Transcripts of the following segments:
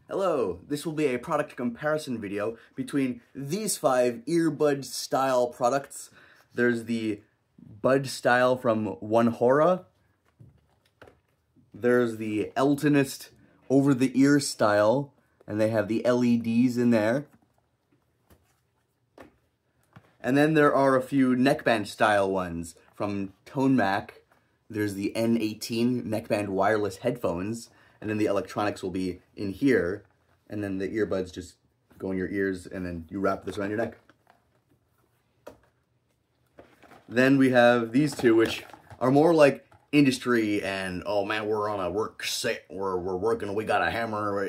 Hello, this will be a product comparison video between these 5 earbud style products. There's the Bud style from One Hora. There's the Eltonist over-the-ear style, and they have the LEDs in there. And then there are a few neckband style ones from ToneMac. There's the N18 neckband wireless headphones, and then the electronics will be in here, and then the earbuds just go in your ears, and then you wrap this around your neck. Then we have these two, which are more like industry and, oh man, we're on a work set, we're working, we got a hammer,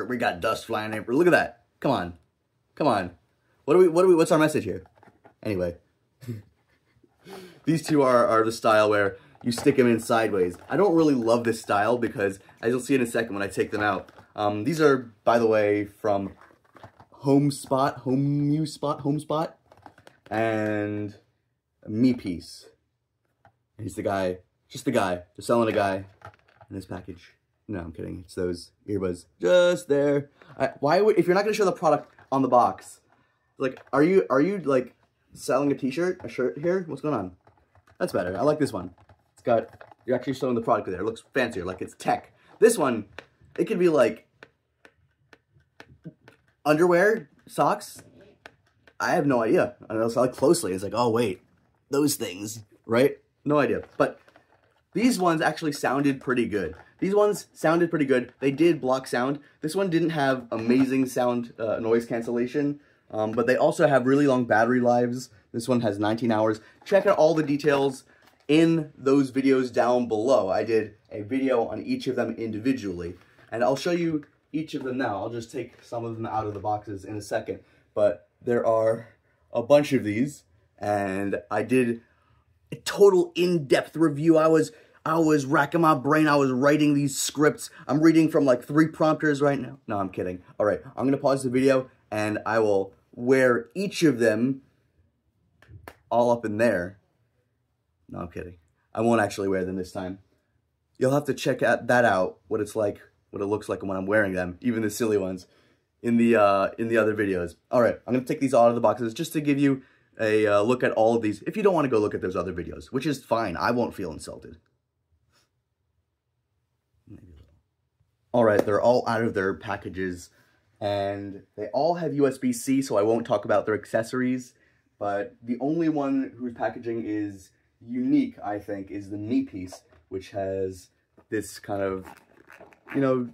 we got dust flying everywhere. Look at that. Come on. What's our message here? Anyway. These two are the style where you stick them in sideways. I don't really love this style because, as you'll see in a second when I take them out, these are, by the way, from HomeSpot, and MePiece. And he's the guy, just selling a guy in this package. No, I'm kidding. It's those earbuds just there. If you're not gonna show the product on the box, like, are you like selling a shirt here? What's going on? That's better. I like this one. It's got, you're actually showing the product there. It looks fancier, like it's tech. This one, it could be like underwear, socks. I have no idea. I don't know, so I look closely. It's like, oh wait, those things, right? No idea. But these ones actually sounded pretty good. They did block sound. This one didn't have amazing sound noise cancellation, but they also have really long battery lives. This one has 19 hours. Check out all the details in those videos down below. I did a video on each of them individually, and I'll show you each of them now. I'll just take some of them out of the boxes in a second, but there are a bunch of these, and I did a total in-depth review. I was racking my brain. I was writing these scripts. I'm reading from like 3 prompters right now. No, I'm kidding. All right, I'm gonna pause the video, and I will wear each of them all up in there. No, I'm kidding. I won't actually wear them this time. You'll have to check that out, what it looks like when I'm wearing them, even the silly ones, in the other videos. All right, I'm gonna take these all out of the boxes just to give you a look at all of these. If you don't want to go look at those other videos, which is fine, I won't feel insulted. All right, they're all out of their packages, and they all have USB-C, so I won't talk about their accessories. But the only one whose packaging is unique, I think, is the MePiece, which has this kind of, you know,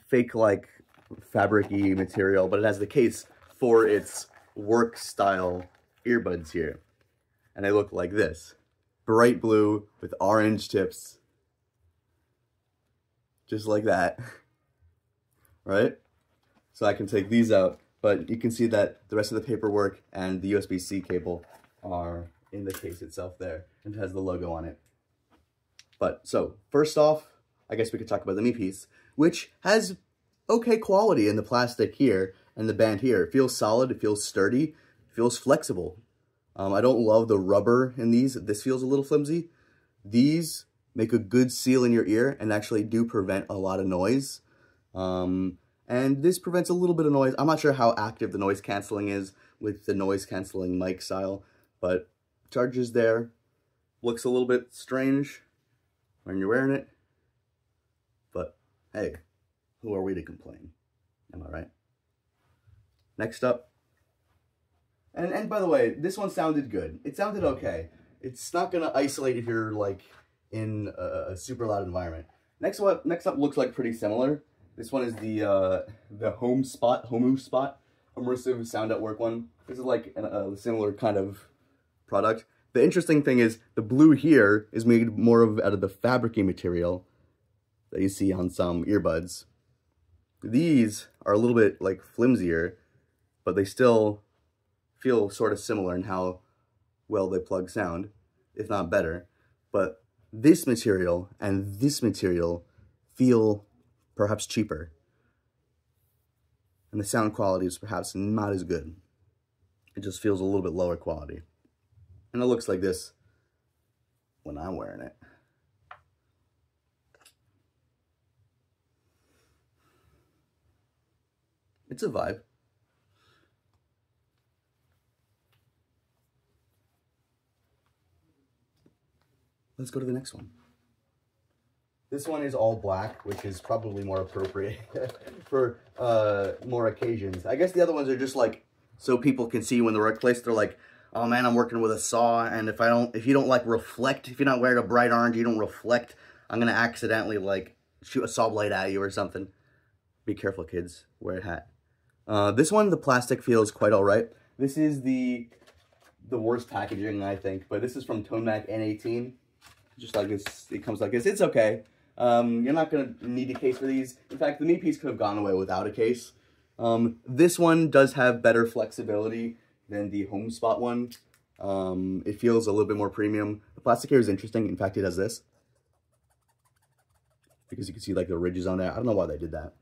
fake-like fabric-y material, but it has the case for its work-style earbuds here. And they look like this. Bright blue with orange tips. Just like that. Right? So I can take these out. But you can see that the rest of the paperwork and the USB-C cable are in the case itself there. And it has the logo on it. But, so, first off, I guess we could talk about the MePiece, which has okay quality in the plastic here and the band here. It feels solid, it feels sturdy, it feels flexible. I don't love the rubber in these. This feels a little flimsy. These make a good seal in your ear and actually do prevent a lot of noise. And this prevents a little bit of noise. I'm not sure how active the noise canceling is with the noise canceling mic style, but charges there. Looks a little bit strange when you're wearing it, but hey, who are we to complain? Am I right? Next up, and by the way, this one sounded good. It sounded okay. It's not gonna isolate if you're like in a super loud environment. Next up looks like pretty similar. This one is the HomeSpot immersive sound at work one. This is like a similar kind of product. The interesting thing is the blue here is made more out of the fabric-y material that you see on some earbuds. These are a little bit like flimsier, but they still feel sort of similar in how well they plug sound, if not better. But this material and this material feel perhaps cheaper, and the sound quality is perhaps not as good. It just feels a little bit lower quality, and it looks like this when I'm wearing it. It's a vibe. Let's go to the next one. This one is all black, which is probably more appropriate for more occasions. I guess the other ones are just like, so people can see you in the workplace. They're like, oh man, I'm working with a saw, and if you don't like reflect, if you're not wearing a bright orange, you don't reflect, I'm gonna accidentally like shoot a saw blade at you or something. Be careful, kids. Wear a hat. This one, the plastic feels quite all right. This is the worst packaging, I think, but this is from ToneMac N18. Just like this, it comes like this. It's okay. You're not gonna need a case for these. In fact, the meat piece could have gone away without a case. This one does have better flexibility than the HomeSpot one. It feels a little bit more premium. The plastic here is interesting. In fact, it does this. Because you can see like the ridges on there. I don't know why they did that.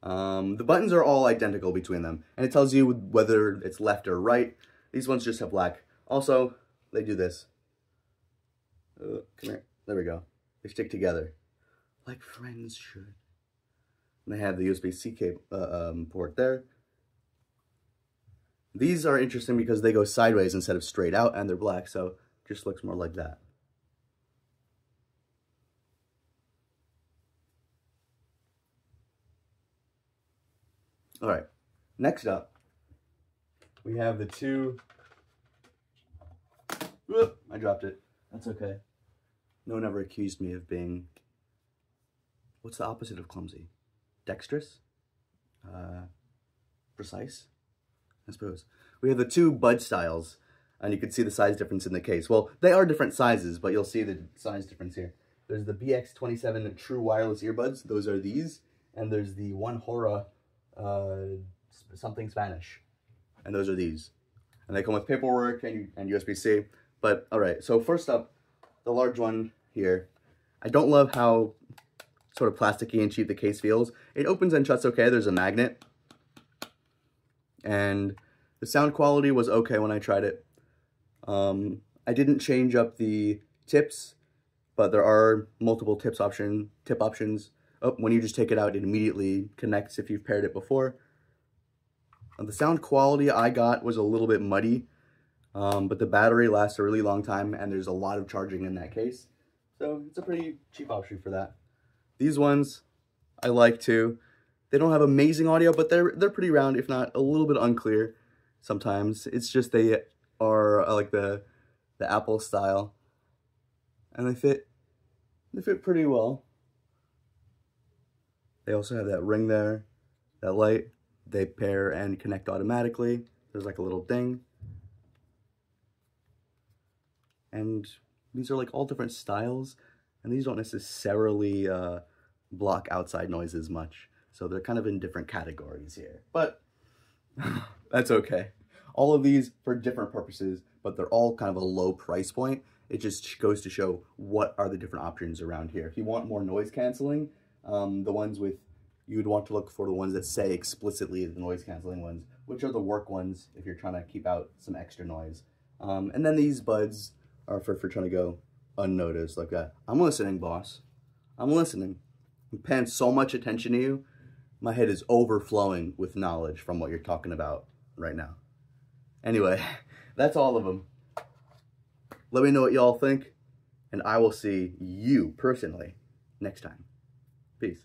The buttons are all identical between them. And it tells you whether it's left or right. These ones just have black. Also, they do this. Come here. There we go. They stick together. Like friends should. And they have the USB-C cable port there. These are interesting because they go sideways instead of straight out, and they're black, so it just looks more like that. All right, next up, we have the two, whoop, I dropped it. That's okay. No one ever accused me of being, what's the opposite of clumsy? Dexterous? Precise? I suppose. We have the two bud styles, and you can see the size difference in the case. Well, they are different sizes, but you'll see the size difference here. There's the BX27 True Wireless Earbuds. Those are these. And there's the One Hora something Spanish. And those are these. And they come with paperwork and USB-C. But, all right, so first up, the large one here. I don't love how sort of plasticky and cheap the case feels. It opens and shuts okay. There's a magnet. And the sound quality was okay when I tried it. I didn't change up the tips, but there are multiple tip options. Oh, when you just take it out, it immediately connects if you've paired it before. The sound quality I got was a little bit muddy, but the battery lasts a really long time, and there's a lot of charging in that case. So it's a pretty cheap option for that. These ones I like too. They don't have amazing audio, but they're pretty round, if not a little bit unclear sometimes. It's just they are like the Apple style, and they fit pretty well. They also have that ring there, that light. They pair and connect automatically. There's like a little ding. And these are like all different styles, and these don't necessarily block outside noises much. So they're kind of in different categories here, but that's okay. All of these for different purposes, but they're all kind of a low price point. It just goes to show what are the different options around here. If you want more noise canceling, the ones with, you'd want to look for the ones that say explicitly the noise canceling ones, which are the work ones if you're trying to keep out some extra noise. And then these buds are for trying to go unnoticed like that. I'm listening, boss. I'm listening. I'm paying so much attention to you. My head is overflowing with knowledge from what you're talking about right now. Anyway, that's all of them. Let me know what y'all think, and I will see you personally next time. Peace.